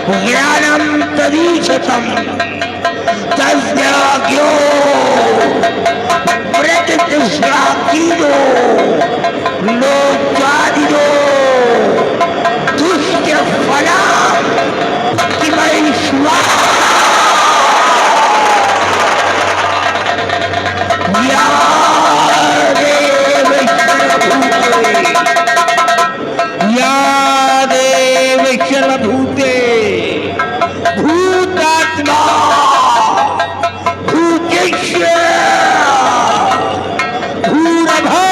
ज्ञानम तदीशतम तस्याज्ञो प्रतिष्ठाकीनो लोचादिनो दुष्ट फला किमैश्वा सर्वभूते भूतात्मा भूतेश्वर भूरभो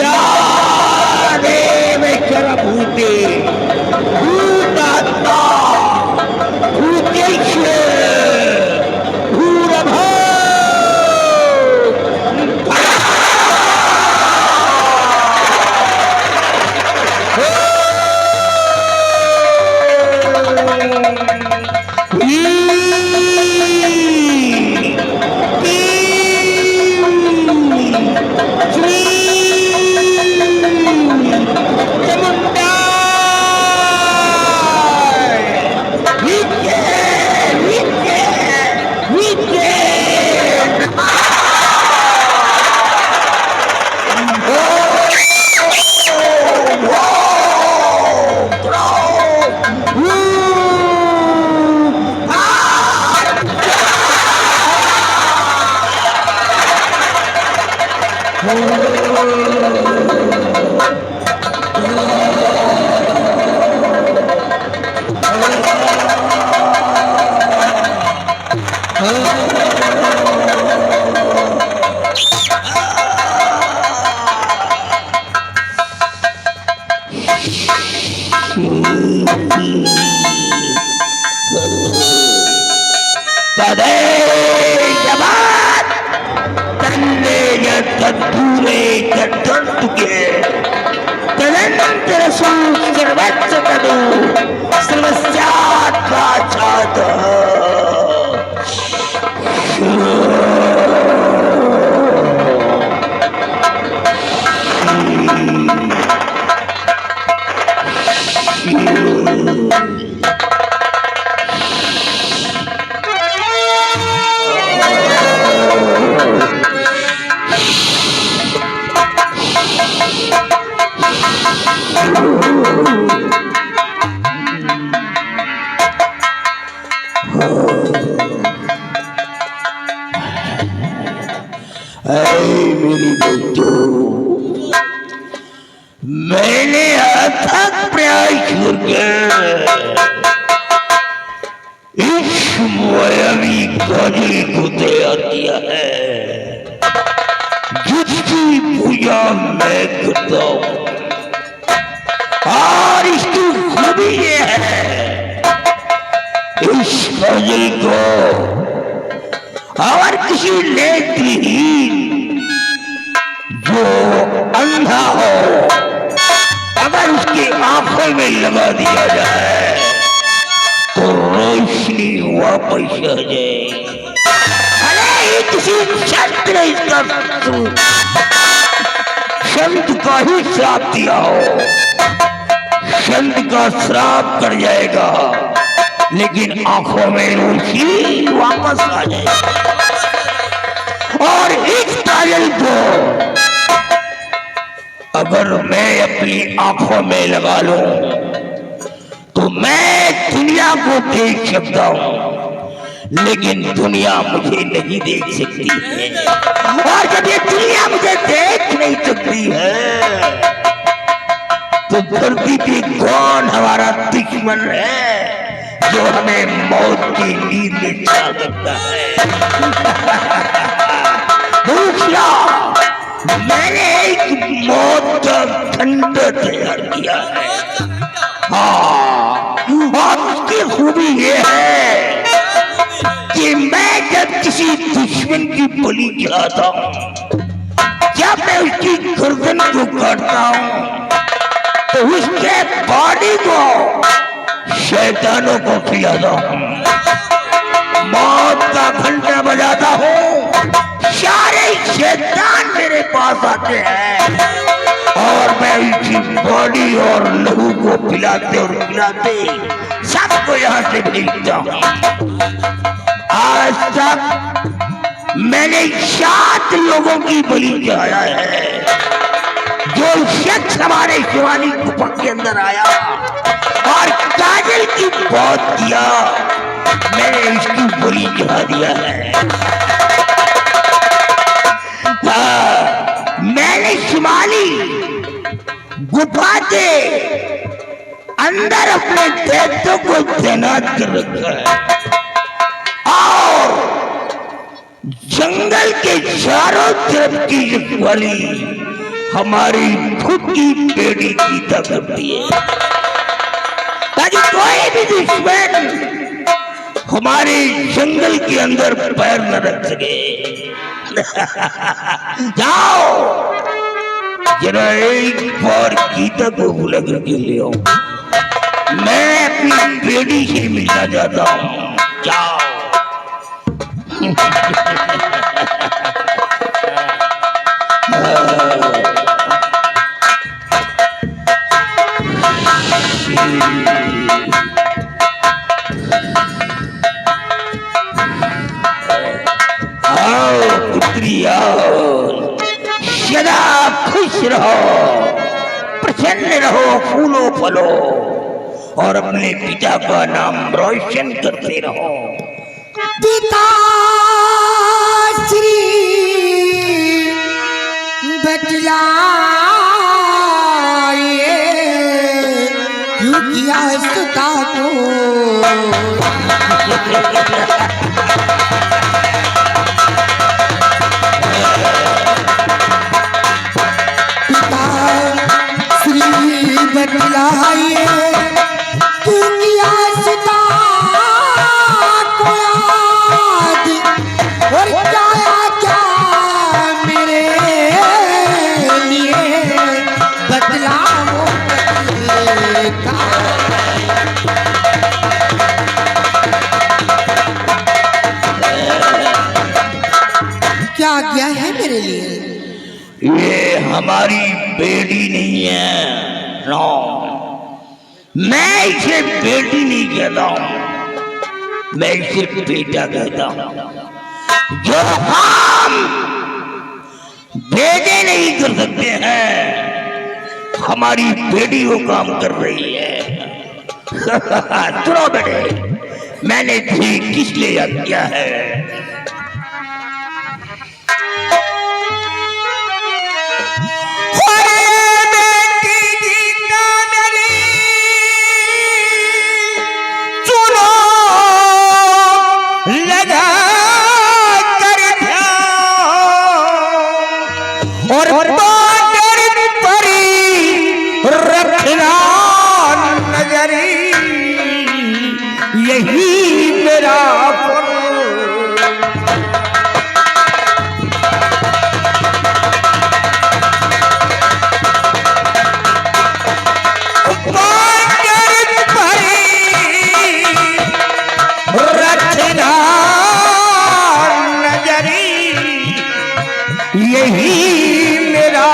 या देव सर्वभूते मेरी बच्चों, मैंने अथक प्रयास करके इस मायावी काजल को तैयार किया है जिसकी पूजा मैं करता हूँ। और इसकी खूबी ये है, इस काजल को और किसी नेत्रहीन जो अंधा हो अगर उसकी आंखों में लगा दिया जाए तो रोशनी वापस आ जाए। अरे ये किसी संत ने इसका संत का ही श्राप दिया हो, संत का श्राप कर जाएगा लेकिन आंखों में रोशनी वापस आ जाएगी। और इस काजल को अगर मैं अपनी आंखों में लगा लूं तो मैं दुनिया को देख सकता हूं लेकिन दुनिया मुझे नहीं देख सकती है। और जब ये दुनिया मुझे देख नहीं सकती है तो धरती पे कौन हमारा दुश्मन है जो हमें मौत की नींद में चला सकता है। दूसरा, मैंने एक मौत का खंडर तैयार किया है। हाँ, और उसकी खूबी ये है किसी दुश्मन की बलि चढ़ाता हूं, जब मैं उसकी गर्दन को काटता हूं तो उसके बॉडी को शैतानों को खिलाता हूं, मौत का घंटा बजाता हूं, सारे शैतान मेरे पास आते हैं और मैं उनकी बॉडी और लहू को पिलाते और पिलाते सबको यहां से भेजता हूं। आज तक मैंने 7 लोगों की बलि चढ़ाया है। जो शख्स हमारे शिवानी गुफा के अंदर आया और काजल की मौत किया, मैंने इसकी बलि चढ़ा दिया है। मैंने शिवानी गुफा के अंदर अपने दैत्यों को तैनात कर रखा है और जंगल के चारों तरफ की रखवाली हमारी खुद की बेटी गीता करती है, ताकि कोई भी दुश्मन हमारे जंगल के अंदर पैर न रख सके। जाओ जरा एक बार गीता को बुला करके ले आओ, मैं अपनी बेटी से मिलना चाहता हूँ। जाओ। आओ पुत्री आओ, सदा खुश रहो, प्रसन्न रहो, फूलो फलो और अपने पिता का नाम रोशन करते रहो। पिता श्री बतलाए क्यों किया सुता को। पिता श्री बतलाए क्यों किया सुता को याद और क्या मेरे लिए बदलाव का। क्या क्या है मेरे लिए? ये हमारी बेटी नहीं है, नो, मैं इसे बेटी नहीं कहता हूं, मैं इसे बेटा कहता हूं। जो हम बेटे नहीं कर सकते हैं, हमारी बेटी वो काम कर रही है। सुनो बेटे, मैंने तुझे किस लिए याद किया है? यही मेरा रखना नजरी, यही मेरा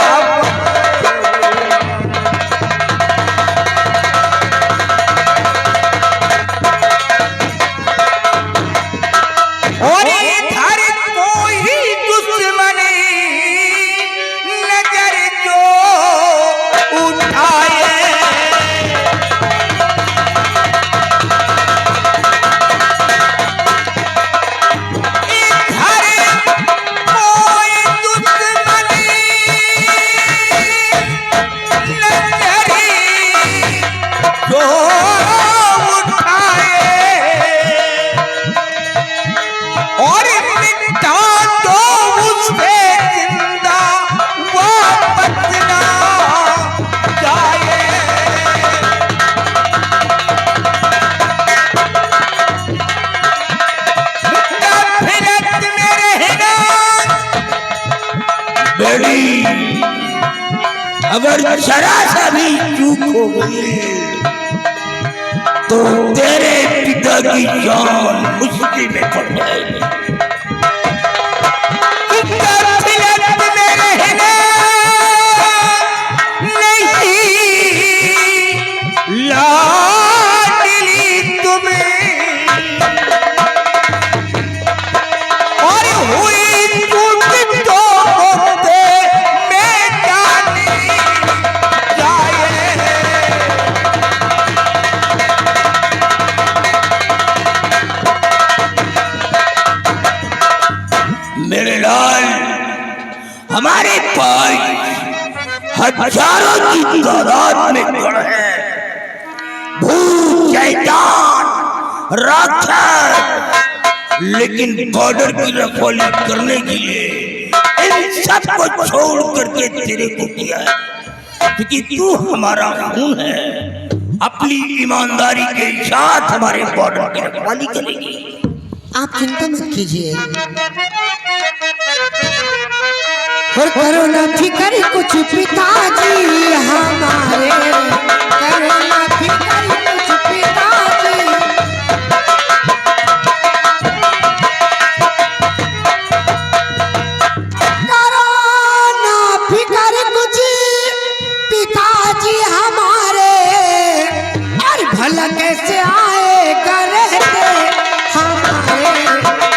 अगर जरा सा भी चूक हो गई तो तेरे पिता की जान मुश्किल में पड़ जाएगी। मेरे लाल, हमारे पास हजारों की तादाद में गढ़ है। भूत, शैतान, राक्षस, लेकिन बॉर्डर की रखवाली करने के लिए इन सबको छोड़ करके तेरे को किया है, क्योंकि तू हमारा खून है। अपनी ईमानदारी के साथ हमारे बॉर्डर की रखवाली करेगी। आप चिंता मत कीजिए और करो ना फिक्र कुछ पिताजी हमारे, करो ना फिक्र कुछ पिताजी। करो ना फिक्र कुछ पिताजी हमारे, और भला कैसे आएगा रहते हमारे,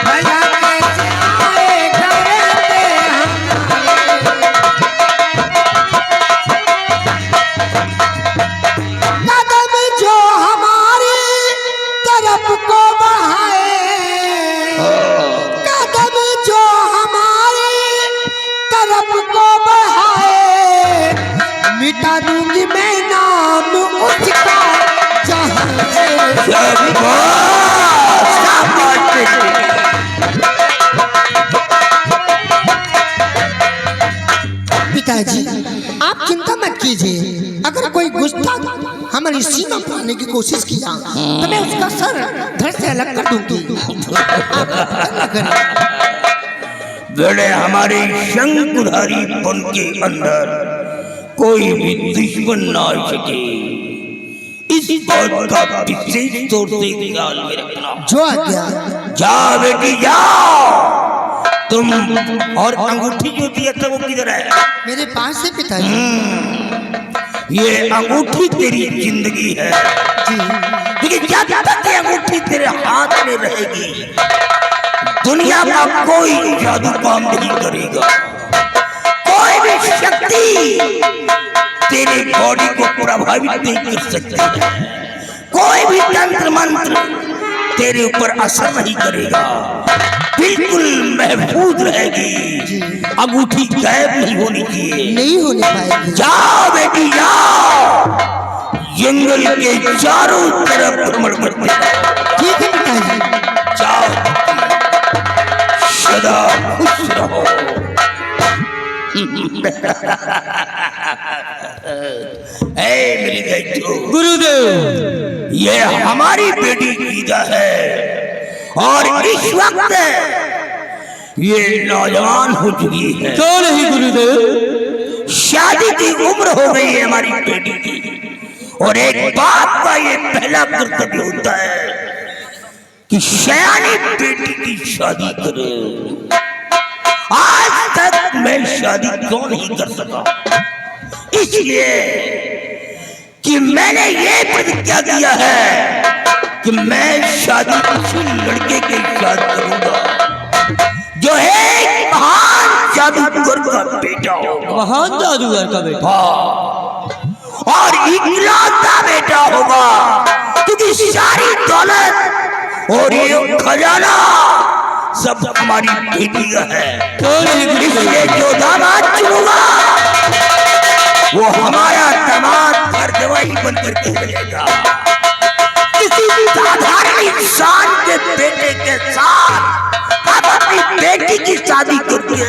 भला कैसे आएगा रहते हमारे। कदम जो हमारी तरफ को बढ़ाए, कदम जो हमारी तरफ को बढ़ाए, मिटा दूंगी मैं नाम उसका जहां से। पिताजी आप चिंता मत कीजिए, अगर कोई गुस्ताख हमारी सीमा पर आने की कोशिश किया तो मैं उसका सर धड़ से अलग कर दूंगी। बेड़े हमारे शंकुधारी पन के अंदर कोई भी दुश्मन ना आ सके, इस बात का विशेष तौर से ख्याल में रखना। जो आ गया। जाओ बेटी जाओ। तुम और अंगूठी जो दिया था वो किधर है? मेरे पास है पिताजी। ये अंगूठी तेरी जिंदगी है, क्योंकि क्या तक ये अंगूठी तेरे हाथ में रहेगी, दुनिया का कोई जादू काम नहीं करेगा। कोई भी शक्ति तेरे बॉडी को प्रभावित नहीं कर सकती है। कोई भी तंत्र मंत्र तेरे ऊपर असर नहीं करेगा, बिल्कुल महफूज रहेगी। अंगूठी गायब नहीं होनी चाहिए, नहीं होने पाएगी। जाओ बेटी जाओ, जंगल के चारों तरफ भ्रमण करते ठीक है पिताजी। जाओ, सदा खुश रहो। मेरी बेटियों, गुरुदेव, ये हमारी बेटी गीता है और इस वक्त ये नौजवान हो चुकी है। क्यों नहीं गुरुदेव? शादी की उम्र हो गई है हमारी बेटी की, और एक बाप का ये पहला कर्तव्य होता है कि सयानी बेटी की शादी करे। आज तक मैं शादी क्यों नहीं कर सका? इसलिए कि मैंने ये प्रतिज्ञा किया है कि मैं शादी किसी लड़के के साथ करूंगा जो एक महान जादूगर का बेटा होगा। महान जादूगर का बेटा? और इकलौता बेटा होगा, क्योंकि सारी दौलत और ये खजाना सब हमारी बेटी का है। इसलिए जो दामाद चुनूंगा वो हमारा दामाद घर जवाई बनकर के रहेगा। किसी साधारण इंसान के बेटे के साथ अब अपनी बेटी की शादी करके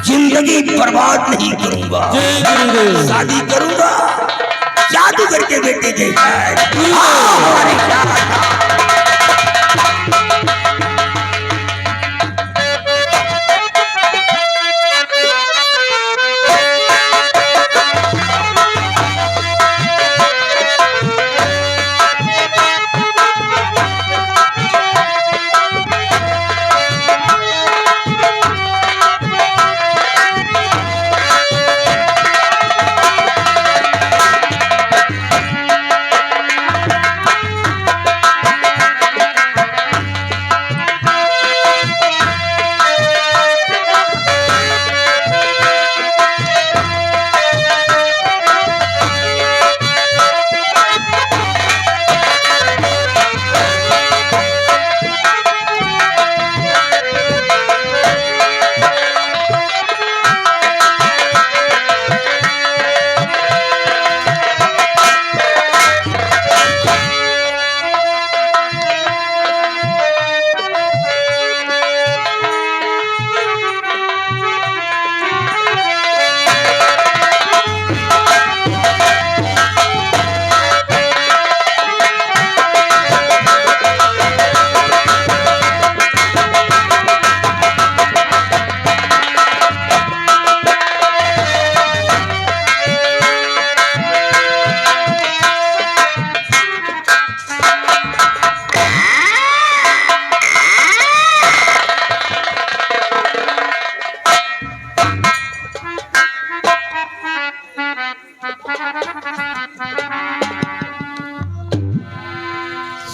जिंदगी बर्बाद नहीं करूंगा। शादी करूंगा जादूगर के बेटे के साथ। हमारी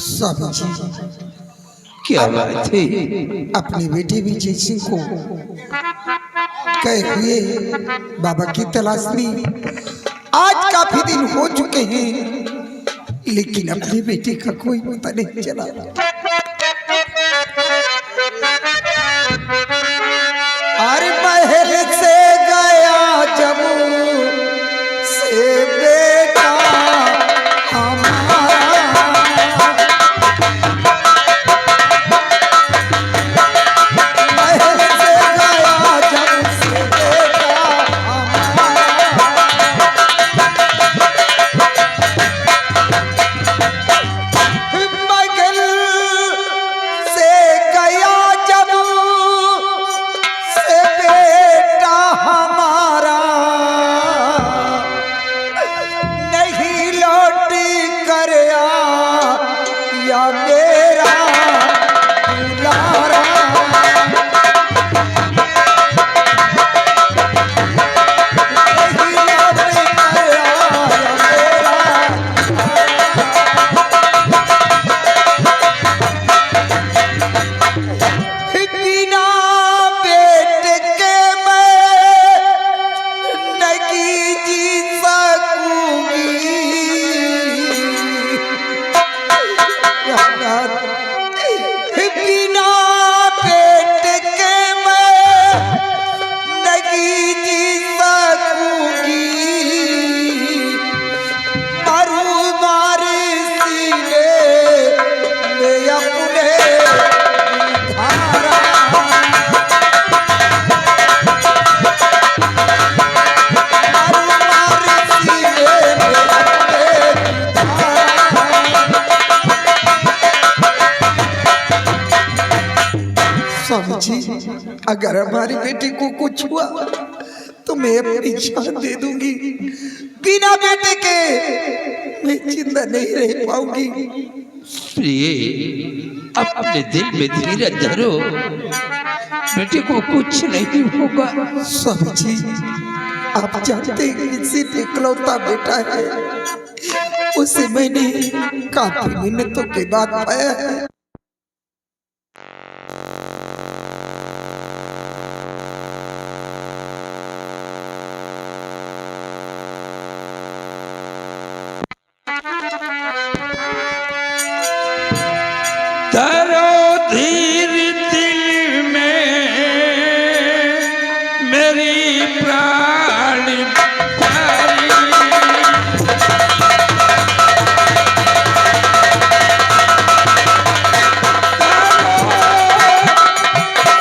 स्वामी जी क्या बात है? अपनी बेटी विजय सिंह को कहे हुए बाबा की तलाश में आज काफी दिन हो चुके हैं, लेकिन अपनी बेटी का कोई पता नहीं चला। अरे महल से गया जब से बेटा हमारा, महल से गया जब से बेटा हमारा, महल से गया जब से बेटा हमारा, नहीं लौट कर या मेरा दुलारा, नहीं लौट कर या मेरा बिना बेट के मैं नहीं जी सकूंगी, बिना बेट के मैं नहीं जी सकूंगी, मारू मार सीने में अपने धारा, स्वामी जी अगर हमारी बेटी को कुछ हुआ तो मैं अपनी जान दे दूंगी, बिना बेटे के मैं जिंदा नहीं रह पाऊंगी। प्रिय, अपने दिल में धीरज धरो, बेटे को कुछ नहीं होगा। स्वामी जी आप जानते हैं सिर्फ इकलौता बेटा है, उसे मैंने काफी मिन्नतों के बाद पाया है। धरो धीर दिल में मेरी प्राण प्यारी,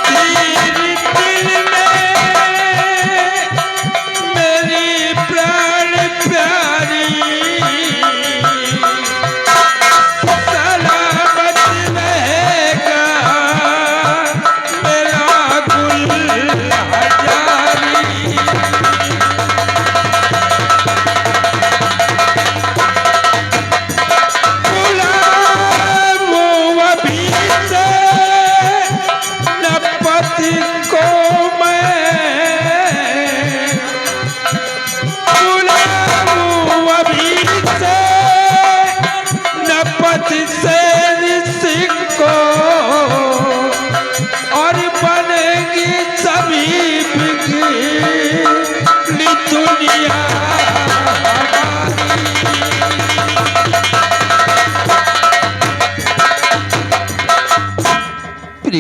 धीर दिल में मेरी प्राण प्यारी, दुनिया